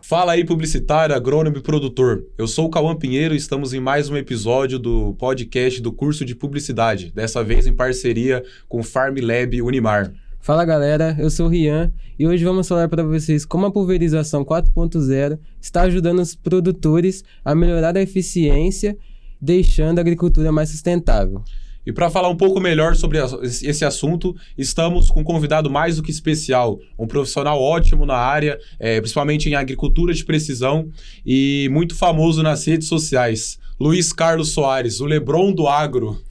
Fala aí, publicitário, agrônomo e produtor. Eu sou o Cauã Pinheiro e estamos em mais um episódio do podcast do curso de publicidade, dessa vez em parceria com o FarmLab Unimar. Fala galera, eu sou o Rian e hoje vamos falar para vocês como a pulverização 4.0 está ajudando os produtores a melhorar a eficiência, deixando a agricultura mais sustentável. E para falar um pouco melhor sobre esse assunto, estamos com um convidado mais do que especial, um profissional ótimo na área, principalmente em agricultura de precisão e muito famoso nas redes sociais, Luiz Carlos Soares, o LeBron do agro.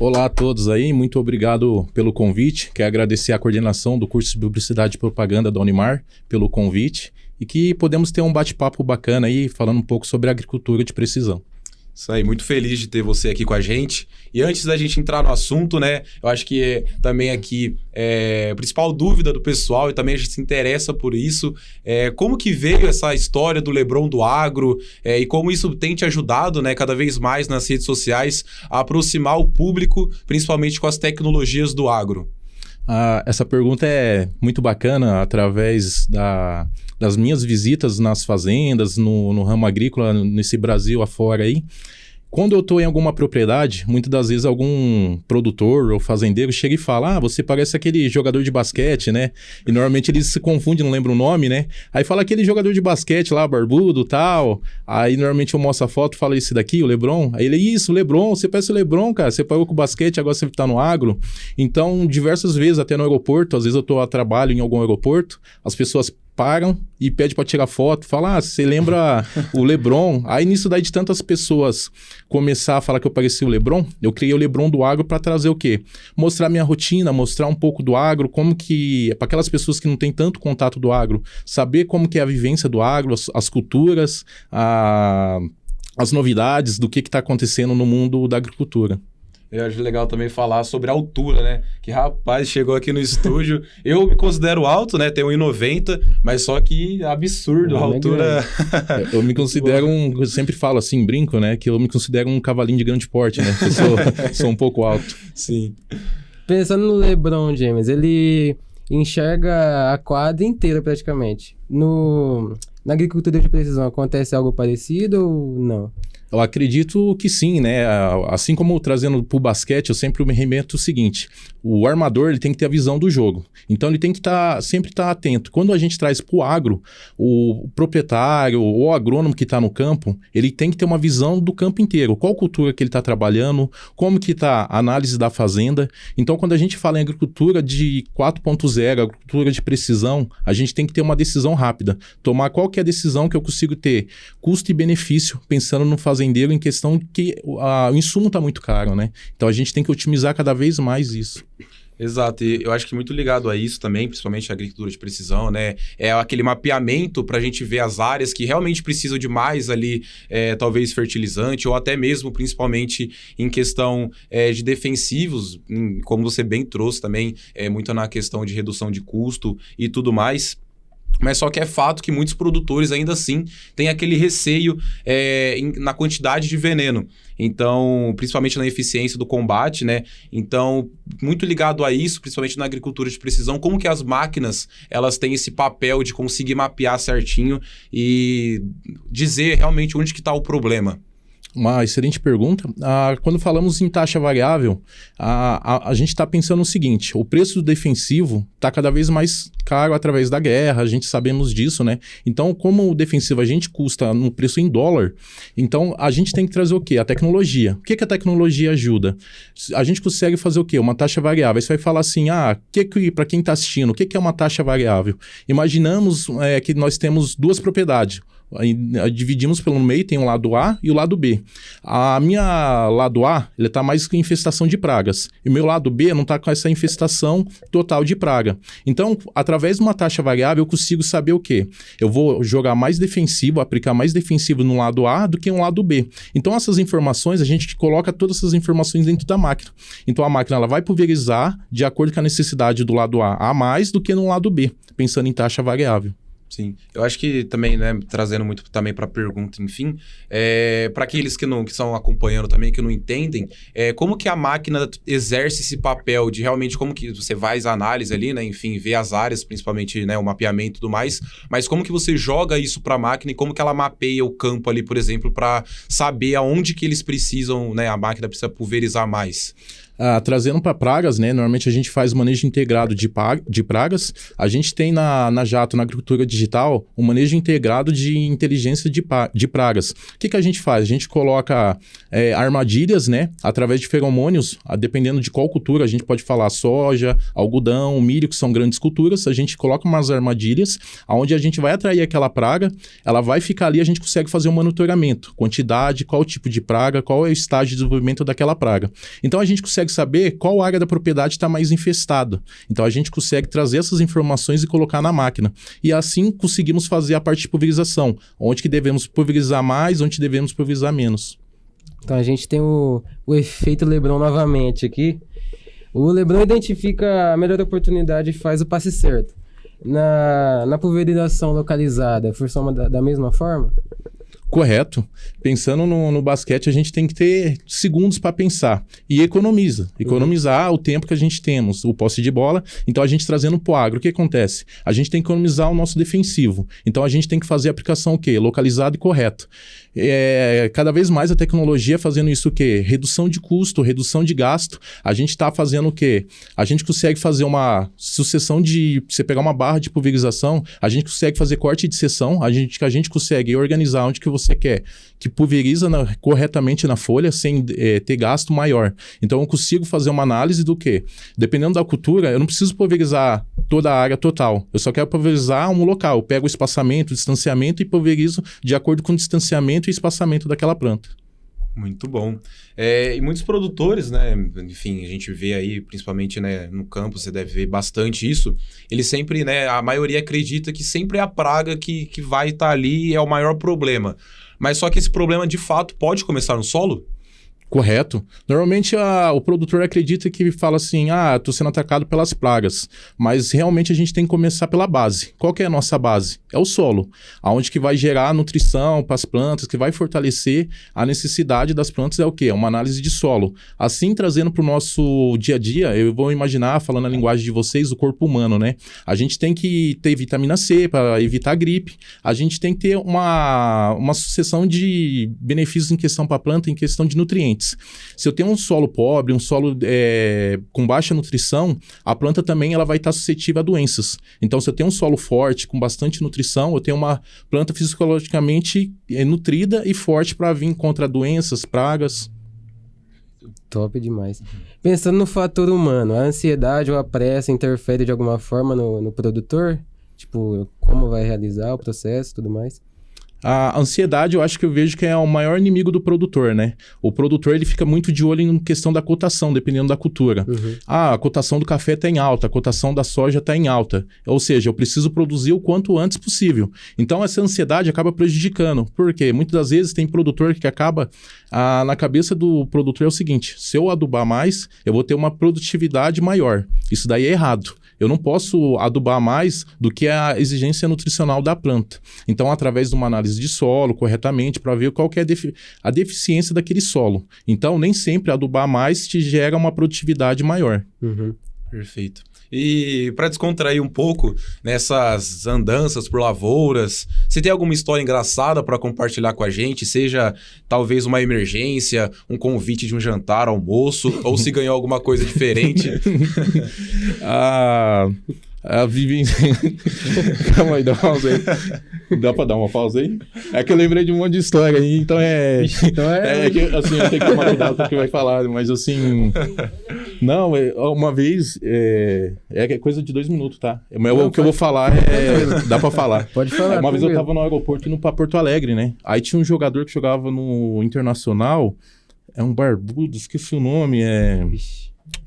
Olá a todos aí, muito obrigado pelo convite. Quero agradecer a coordenação do curso de Publicidade e Propaganda da Unimar pelo convite e que podemos ter um bate-papo bacana aí falando um pouco sobre agricultura de precisão. Isso aí, muito feliz de ter você aqui com a gente. E antes da gente entrar no assunto, né, eu acho que também aqui a principal dúvida do pessoal, e também a gente se interessa por isso, como que veio essa história do LeBron do agro e como isso tem te ajudado, né, cada vez mais nas redes sociais a aproximar o público, principalmente com as tecnologias do agro. Essa pergunta é muito bacana através das minhas visitas nas fazendas, no ramo agrícola, nesse Brasil afora aí. Quando eu estou em alguma propriedade, muitas das vezes algum produtor ou fazendeiro chega e fala: você parece aquele jogador de basquete, né? E normalmente eles se confundem, não lembram o nome, né? Aí fala aquele jogador de basquete lá, barbudo e tal. Aí normalmente eu mostro a foto e falo: esse daqui, o LeBron? Aí ele: isso, o LeBron, você parece o LeBron, cara. Você parou com o basquete, agora você tá no agro. Então, diversas vezes, até no aeroporto, às vezes eu tô a trabalho em algum aeroporto, as pessoas param e pedem para tirar foto, falam: você lembra o LeBron? Aí nisso daí de tantas pessoas começar a falar que eu parecia o LeBron, eu criei o LeBron do agro para trazer o quê? Mostrar minha rotina, mostrar um pouco do agro, como que, para aquelas pessoas que não têm tanto contato do agro, saber como que é a vivência do agro, as culturas, as novidades do que está acontecendo no mundo da agricultura. Eu acho legal também falar sobre a altura, né? Que, rapaz, chegou aqui no estúdio. Eu me considero alto, né? Tenho 1,90, mas só que absurdo. A altura... Eu me considero eu sempre falo assim, brinco, né? Que eu me considero um cavalinho de grande porte, né? Eu sou um pouco alto. Sim. Pensando no LeBron James, ele enxerga a quadra inteira praticamente. Na agricultura de precisão acontece algo parecido ou não? Eu acredito que sim, né? Assim como trazendo para o basquete, eu sempre me remeto o seguinte: o armador ele tem que ter a visão do jogo. Então ele tem que sempre estar atento. Quando a gente traz para o agro, o proprietário ou o agrônomo que está no campo, ele tem que ter uma visão do campo inteiro. Qual cultura que ele está trabalhando, como que está a análise da fazenda. Então quando a gente fala em agricultura de 4.0, agricultura de precisão, a gente tem que ter uma decisão rápida. Tomar qual que é a decisão que eu consigo ter custo e benefício, pensando no fazendeiro em questão que o insumo está muito caro, né? Então a gente tem que otimizar cada vez mais isso. Exato, e eu acho que muito ligado a isso também, principalmente a agricultura de precisão, né? É aquele mapeamento para a gente ver as áreas que realmente precisam de mais ali, talvez fertilizante, ou até mesmo, principalmente em questão de defensivos, como você bem trouxe também, muito na questão de redução de custo e tudo mais. Mas só que é fato que muitos produtores ainda assim têm aquele receio na quantidade de veneno. Então, principalmente na eficiência do combate, né? Então, muito ligado a isso, principalmente na agricultura de precisão, como que as máquinas, elas têm esse papel de conseguir mapear certinho e dizer realmente onde que está o problema. Uma excelente pergunta. Quando falamos em taxa variável, a gente está pensando o seguinte: o preço do defensivo está cada vez mais caro através da guerra, a gente sabemos disso, né? Então, como o defensivo a gente custa no preço em dólar, então a gente tem que trazer o quê? A tecnologia. O que a tecnologia ajuda? A gente consegue fazer o quê? Uma taxa variável. Aí você vai falar assim: para quem está assistindo, o que é uma taxa variável? Imaginamos que nós temos duas propriedades. Aí, dividimos pelo meio, tem o lado A e o lado B. A minha lado A, ele está mais com infestação de pragas. E o meu lado B não está com essa infestação total de praga. Então, através de uma taxa variável, eu consigo saber o quê? Eu vou jogar mais defensivo, aplicar mais defensivo no lado A do que no lado B. Então, essas informações, a gente coloca todas essas informações dentro da máquina. Então, a máquina ela vai pulverizar de acordo com a necessidade do lado A mais do que no lado B, pensando em taxa variável. Sim, eu acho que também, né, trazendo muito também para a pergunta, enfim, para aqueles que estão acompanhando também, que não entendem, como que a máquina exerce esse papel de realmente como que você faz a análise ali, né, enfim, ver as áreas, principalmente, né, o mapeamento e tudo mais, mas como que você joga isso para a máquina e como que ela mapeia o campo ali, por exemplo, para saber aonde que eles precisam, né, a máquina precisa pulverizar mais? Trazendo para pragas, né? Normalmente a gente faz manejo integrado de pragas. A gente tem na Jato, na agricultura digital, um manejo integrado de inteligência de pragas. O que a gente faz? A gente coloca armadilhas, né? Através de feromônios, dependendo de qual cultura, a gente pode falar soja, algodão, milho, que são grandes culturas. A gente coloca umas armadilhas, onde a gente vai atrair aquela praga, ela vai ficar ali, a gente consegue fazer um monitoramento, quantidade, qual o tipo de praga, qual é o estágio de desenvolvimento daquela praga. Então a gente consegue saber qual área da propriedade está mais infestada. Então a gente consegue trazer essas informações e colocar na máquina. E assim conseguimos fazer a parte de pulverização. Onde que devemos pulverizar mais, onde devemos pulverizar menos. Então a gente tem o efeito LeBron novamente aqui. O LeBron identifica a melhor oportunidade e faz o passe certo. Na pulverização localizada, funciona da mesma forma? Correto. Pensando no basquete, a gente tem que ter segundos para pensar. E economizar o tempo que a gente temos, o posse de bola. Então, a gente trazendo para o agro, o que acontece? A gente tem que economizar o nosso defensivo. Então, a gente tem que fazer a aplicação o quê? Localizada e correta. Cada vez mais a tecnologia fazendo isso o quê? Redução de custo, redução de gasto. A gente está fazendo o quê? A gente consegue fazer uma sucessão de... Você pegar uma barra de pulverização, a gente consegue fazer corte de seção, a gente consegue organizar onde que você quer, que pulveriza corretamente na folha sem ter gasto maior. Então, eu consigo fazer uma análise do quê? Dependendo da cultura, eu não preciso pulverizar toda a área total. Eu só quero pulverizar um local. Eu pego o espaçamento, o distanciamento e pulverizo de acordo com o distanciamento e espaçamento daquela planta. Muito bom. E muitos produtores, né, enfim, a gente vê aí, principalmente, né, no campo, você deve ver bastante isso, eles sempre, né, a maioria acredita que sempre é a praga que vai estar ali e é o maior problema. Mas só que esse problema, de fato, pode começar no solo? Correto. Normalmente o produtor acredita que fala assim, estou sendo atacado pelas pragas, mas realmente a gente tem que começar pela base. Qual que é a nossa base? É o solo, aonde que vai gerar nutrição para as plantas, que vai fortalecer a necessidade das plantas é o quê? É uma análise de solo. Assim, trazendo para o nosso dia a dia, eu vou imaginar, falando a linguagem de vocês, o corpo humano, né? A gente tem que ter vitamina C para evitar gripe, a gente tem que ter uma sucessão de benefícios em questão para a planta, em questão de nutrientes. Se eu tenho um solo pobre, um solo com baixa nutrição, a planta também ela vai estar suscetível a doenças. Então, se eu tenho um solo forte, com bastante nutrição, eu tenho uma planta fisiologicamente nutrida e forte para vir contra doenças, pragas. Top demais. Pensando no fator humano, a ansiedade ou a pressa interfere de alguma forma no produtor? Tipo, como vai realizar o processo e tudo mais? A ansiedade, eu acho que eu vejo que é o maior inimigo do produtor, né? O produtor, ele fica muito de olho em questão da cotação, dependendo da cultura. Uhum. A cotação do café está em alta, a cotação da soja está em alta. Ou seja, eu preciso produzir o quanto antes possível. Então, essa ansiedade acaba prejudicando. Por quê? Muitas das vezes tem produtor que acaba... na cabeça do produtor é o seguinte, se eu adubar mais, eu vou ter uma produtividade maior. Isso daí é errado. Eu não posso adubar mais do que a exigência nutricional da planta. Então, através de uma análise de solo, corretamente, para ver qual que é a deficiência daquele solo. Então, nem sempre adubar mais te gera uma produtividade maior. Uhum. Perfeito. E para descontrair um pouco nessas andanças por lavouras, você tem alguma história engraçada para compartilhar com a gente? Seja talvez uma emergência, um convite de um jantar, almoço, ou se ganhou alguma coisa diferente? A vivência... Calma aí, dá uma pausa aí. Dá pra dar uma pausa aí? É que eu lembrei de um monte de história aí, então é que, assim, eu tenho que tomar cuidado com o que vai falar, mas assim... Não, uma vez... É coisa de 2 minutos, tá? Mas o que eu vou falar dá pra falar. Pode falar. Uma vez eu tava no aeroporto indo pra Porto Alegre, né? Aí tinha um jogador que jogava no Internacional, é um barbudo, esqueci o nome,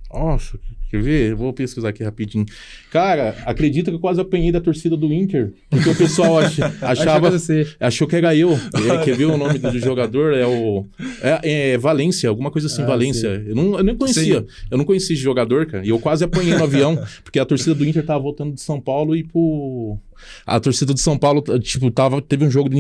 Nossa... Quer ver? Eu vou pesquisar aqui rapidinho. Cara, acredita que eu quase apanhei da torcida do Inter? Porque o pessoal achou que era eu. Quer ver o nome do jogador? É Valência, alguma coisa assim, Valência. Eu nem conhecia. Sim. Eu não conhecia esse jogador, cara. E eu quase apanhei no avião, porque a torcida do Inter tava voltando de São Paulo e a torcida de São Paulo, tipo, teve um jogo do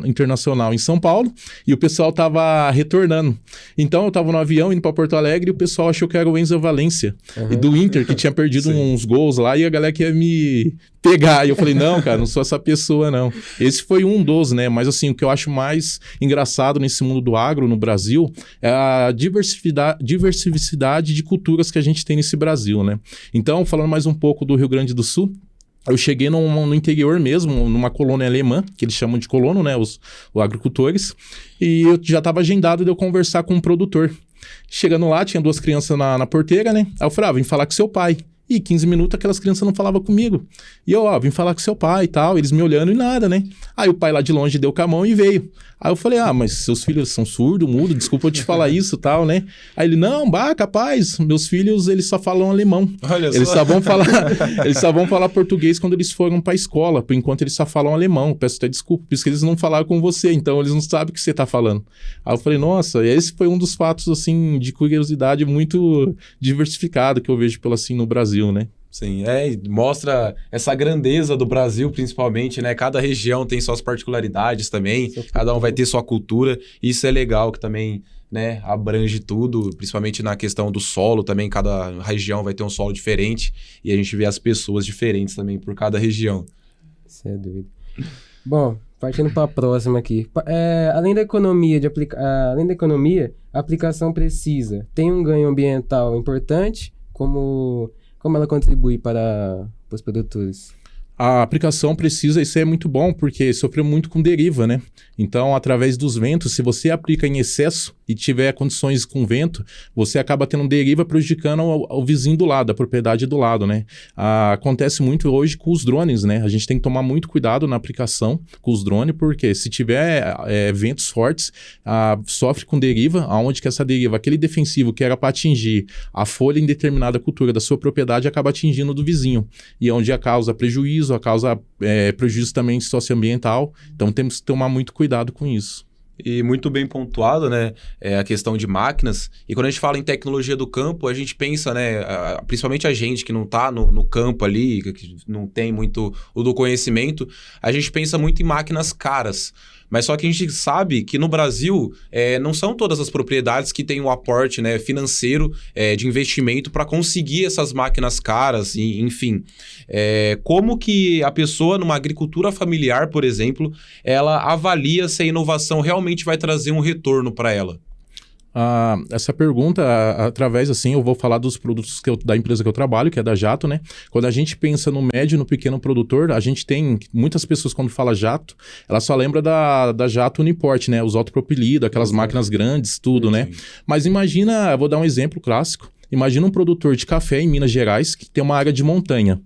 Internacional em São Paulo e o pessoal tava retornando. Então eu tava no avião indo pra Porto Alegre e o pessoal achou que era o Enzo Valência e do Inter, que tinha perdido uns gols lá e a galera que ia me pegar. E eu falei, não, cara, não sou essa pessoa, não. Esse foi um dos, né? Mas assim, o que eu acho mais engraçado nesse mundo do agro no Brasil é a diversidade de culturas que a gente tem nesse Brasil, né? Então, falando mais um pouco do Rio Grande do Sul, eu cheguei no interior mesmo, numa colônia alemã, que eles chamam de colono, né, os agricultores, e eu já estava agendado de eu conversar com um produtor. Chegando lá, tinha 2 crianças na porteira, né, aí eu falei, vim falar com seu pai. E 15 minutos aquelas crianças não falavam comigo. E eu, vim falar com seu pai e tal, eles me olhando e nada, né. Aí o pai lá de longe deu com a mão e veio. Aí eu falei, mas seus filhos são surdos, mudos, desculpa eu te falar isso e tal, né? Aí ele, não, capaz, meus filhos, eles só falam alemão. Olha eles só. Eles só vão falar português quando eles foram pra escola, por enquanto eles só falam alemão. Peço até desculpa, por isso que eles não falaram com você, então eles não sabem o que você tá falando. Aí eu falei, nossa, esse foi um dos fatos, assim, de curiosidade muito diversificado que eu vejo no Brasil, né? Sim, mostra essa grandeza do Brasil, principalmente, né? Cada região tem suas particularidades também, cada um vai ter sua cultura, isso é legal que também, né, abrange tudo, principalmente na questão do solo também, cada região vai ter um solo diferente e a gente vê as pessoas diferentes também por cada região. Isso é doido. Bom, partindo para a próxima aqui. Além da economia, a aplicação precisa. Tem um ganho ambiental importante, como ela contribui para os produtores? A aplicação precisa, isso é muito bom, porque sofreu muito com deriva, né? Então, através dos ventos, se você aplica em excesso e tiver condições com vento, você acaba tendo deriva prejudicando ao vizinho do lado, a propriedade do lado, né? Acontece muito hoje com os drones, né? A gente tem que tomar muito cuidado na aplicação com os drones, porque se tiver ventos fortes, sofre com deriva, aonde que essa deriva, aquele defensivo que era para atingir a folha em determinada cultura da sua propriedade, acaba atingindo do vizinho. E onde causa prejuízo, causa prejuízo também socioambiental. Então temos que tomar muito cuidado com isso. E muito bem pontuado, né, a questão de máquinas. E quando a gente fala em tecnologia do campo, a gente pensa, né, principalmente a gente que não está no campo ali, que não tem muito o do conhecimento, a gente pensa muito em máquinas caras. Mas só que a gente sabe que no Brasil não são todas as propriedades que têm o aporte, né, financeiro de investimento para conseguir essas máquinas caras, enfim. Como que a pessoa numa agricultura familiar, por exemplo, ela avalia se a inovação realmente vai trazer um retorno para ela? Essa pergunta, através, assim, eu vou falar dos produtos da empresa que eu trabalho, que é da Jato, né? Quando a gente pensa no médio e no pequeno produtor, a gente tem muitas pessoas, quando fala Jato, ela só lembra da Jato Uniport, né? Os autopropelidos, aquelas máquinas grandes, tudo, né? Mas imagina, eu vou dar um exemplo clássico, imagina um produtor de café em Minas Gerais que tem uma área de montanha.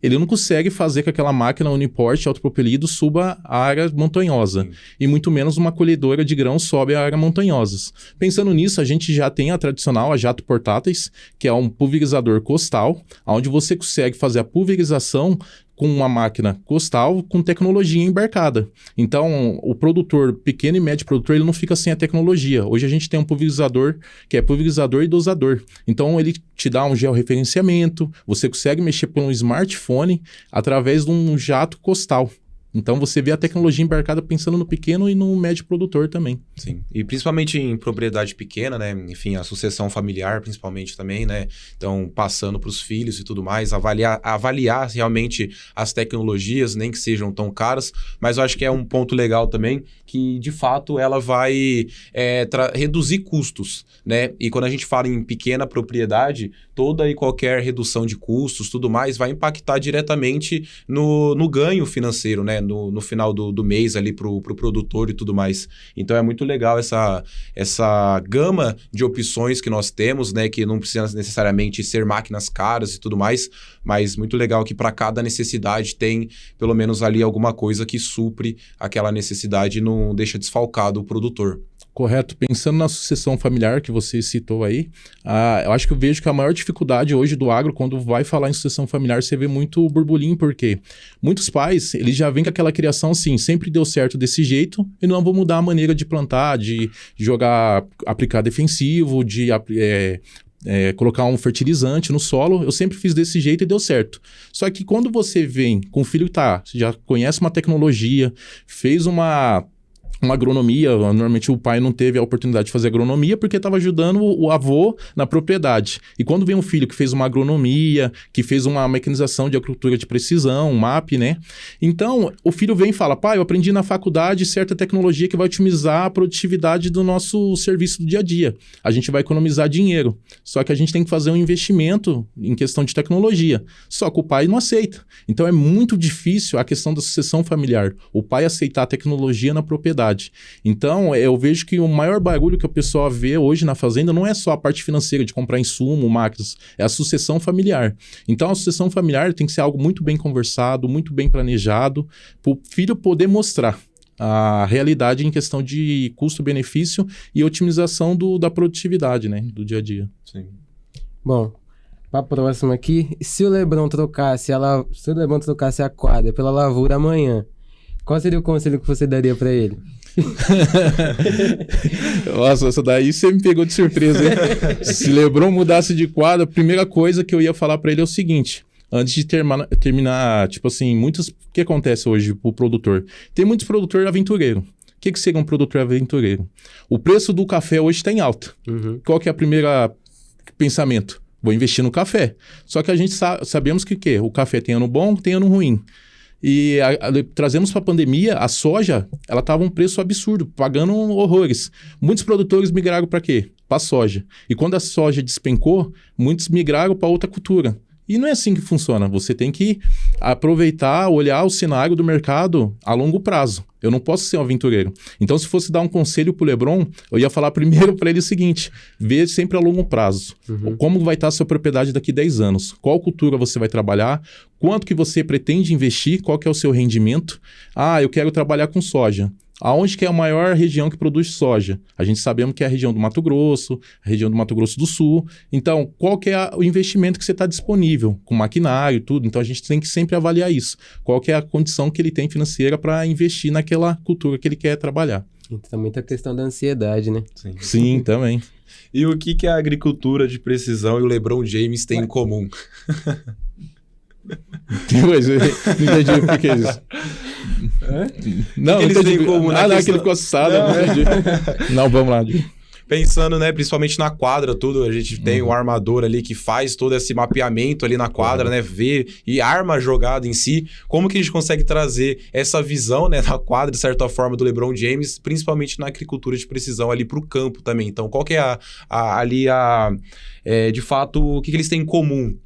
Ele não consegue fazer que aquela máquina Uniport autopropelido suba a área montanhosa. E muito menos uma colhedora de grãos sobe a área montanhosas. Pensando nisso, a gente já tem a tradicional, a Jato Portáteis, que é um pulverizador costal, onde você consegue fazer a pulverização com uma máquina costal com tecnologia embarcada. Então, o produtor, pequeno e médio produtor, ele não fica sem a tecnologia. Hoje a gente tem um pulverizador que é pulverizador e dosador. Então, ele te dá um georreferenciamento, você consegue mexer por um smartphone através de um jato costal. Então, você vê a tecnologia embarcada pensando no pequeno e no médio produtor também. Sim, e principalmente em propriedade pequena, né? Enfim, a sucessão familiar, principalmente também, né? Então, passando para os filhos e tudo mais, avaliar realmente as tecnologias, nem que sejam tão caras, mas eu acho que é um ponto legal também, que de fato ela vai reduzir custos, né? E quando a gente fala em pequena propriedade, toda e qualquer redução de custos, tudo mais, vai impactar diretamente no ganho financeiro, né? No final do mês ali pro produtor e tudo mais. Então é muito legal essa gama de opções que nós temos, né? Que não precisa necessariamente ser máquinas caras e tudo mais, mas muito legal que para cada necessidade tem pelo menos ali alguma coisa que supre aquela necessidade e não deixa desfalcado o produtor. Correto. Pensando na sucessão familiar que você citou aí, eu acho que eu vejo que a maior dificuldade hoje do agro, quando vai falar em sucessão familiar, você vê muito burburinho, porque muitos pais, eles já vêm com aquela criação assim, sempre deu certo desse jeito, e não vou mudar a maneira de plantar, de jogar, aplicar defensivo, de colocar um fertilizante no solo, eu sempre fiz desse jeito e deu certo. Só que quando você vem com o filho que já conhece uma tecnologia, fez uma agronomia, normalmente o pai não teve a oportunidade de fazer agronomia porque estava ajudando o avô na propriedade. E quando vem um filho que fez uma agronomia, que fez uma mecanização de agricultura de precisão, um MAP, né? Então, o filho vem e fala, pai, eu aprendi na faculdade certa tecnologia que vai otimizar a produtividade do nosso serviço do dia a dia. A gente vai economizar dinheiro. Só que a gente tem que fazer um investimento em questão de tecnologia. Só que o pai não aceita. Então, é muito difícil a questão da sucessão familiar. O pai aceitar a tecnologia na propriedade. Então, eu vejo que o maior barulho que a pessoa vê hoje na fazenda não é só a parte financeira de comprar insumo, máquinas, é a sucessão familiar. Então, a sucessão familiar tem que ser algo muito bem conversado, muito bem planejado, para o filho poder mostrar a realidade em questão de custo-benefício e otimização da produtividade, né, do dia a dia. Sim. Bom, para a próxima aqui, se o LeBron trocasse a quadra pela lavoura amanhã, qual seria o conselho que você daria para ele? Nossa, essa daí você me pegou de surpresa, hein? Se LeBron mudasse de quadra, a primeira coisa que eu ia falar para ele é o seguinte: antes de terminar, tipo assim, o que acontece hoje pro produtor? Tem muitos produtores aventureiros. O que seria um produtor aventureiro? O preço do café hoje está em alta. Uhum. Qual que é a primeira pensamento? Vou investir no café. Só que a gente sabemos que o café tem ano bom, tem ano ruim. E trazemos para a pandemia, a soja, ela estava um preço absurdo, pagando horrores. Muitos produtores migraram para quê? Para a soja. E quando a soja despencou, muitos migraram para outra cultura. E não é assim que funciona. Você tem que aproveitar, olhar o cenário do mercado a longo prazo. Eu não posso ser um aventureiro. Então, se fosse dar um conselho pro LeBron, eu ia falar primeiro para ele o seguinte: vê sempre a longo prazo. Uhum. Como vai estar a sua propriedade daqui a 10 anos? Qual cultura você vai trabalhar? Quanto que você pretende investir? Qual que é o seu rendimento? Eu quero trabalhar com soja. Aonde que é a maior região que produz soja? A gente sabemos que é a região do Mato Grosso, a região do Mato Grosso do Sul. Então, qual que é o investimento que você está disponível? Com maquinário e tudo. Então, a gente tem que sempre avaliar isso. Qual que é a condição que ele tem financeira para investir naquela cultura que ele quer trabalhar. E também tem a questão da ansiedade, né? Sim, também. E o que a agricultura de precisão e o LeBron James têm em comum? Mas eu não entendi o que é isso. Não, eles têm em comum, não, que ele ficou assustado. Não, vamos lá. Pensando, né, principalmente na quadra, tudo, a gente tem o armador ali que faz todo esse mapeamento ali na quadra, né, vê e arma a jogada em si. Como que a gente consegue trazer essa visão, né, da quadra, de certa forma, do LeBron James, principalmente na agricultura de precisão ali pro campo também? Então, qual que é de fato, o que eles têm em comum?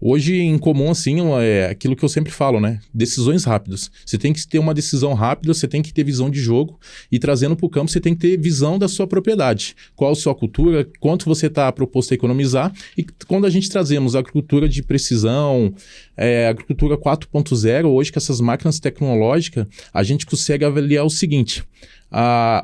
Hoje, em comum, assim, é aquilo que eu sempre falo, né? Decisões rápidas. Você tem que ter uma decisão rápida, você tem que ter visão de jogo e trazendo para o campo, você tem que ter visão da sua propriedade. Qual a sua cultura, quanto você está proposto a economizar. E quando a gente trazemos a agricultura de precisão, agricultura 4.0, hoje com essas máquinas tecnológicas, a gente consegue avaliar o seguinte: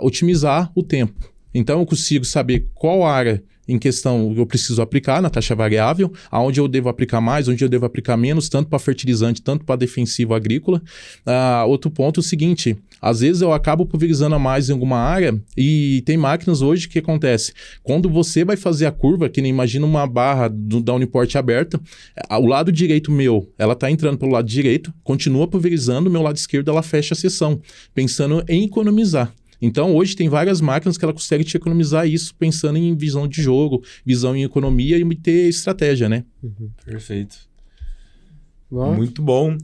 otimizar o tempo. Então, eu consigo saber qual área em questão eu preciso aplicar na taxa variável, aonde eu devo aplicar mais, onde eu devo aplicar menos, tanto para fertilizante, tanto para defensivo agrícola. Outro ponto é o seguinte: às vezes eu acabo pulverizando a mais em alguma área e tem máquinas hoje que acontece. Quando você vai fazer a curva, que nem imagina uma barra da Uniport aberta, o lado direito meu, ela está entrando pelo lado direito, continua pulverizando, o meu lado esquerdo ela fecha a seção, pensando em economizar. Então, hoje tem várias máquinas que ela consegue te economizar isso, pensando em visão de jogo, visão em economia e ter estratégia, né? Uhum. Perfeito. Bom. Muito bom.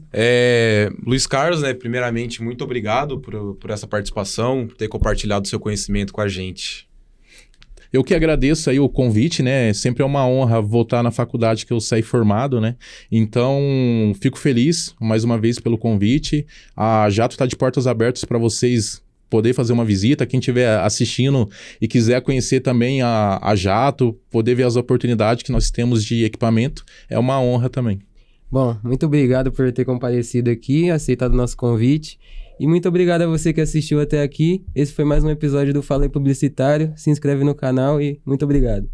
Luiz Carlos, né, primeiramente, muito obrigado por essa participação, por ter compartilhado o seu conhecimento com a gente. Eu que agradeço aí o convite, né? Sempre é uma honra voltar na faculdade que eu saí formado, né? Então, fico feliz, mais uma vez, pelo convite. A Jato está de portas abertas para vocês poder fazer uma visita, quem estiver assistindo e quiser conhecer também a Jato, poder ver as oportunidades que nós temos de equipamento, é uma honra também. Bom, muito obrigado por ter comparecido aqui, aceitado o nosso convite E muito obrigado a você que assistiu até aqui. Esse foi mais um episódio do Falei Publicitário. Se inscreve no canal e muito obrigado.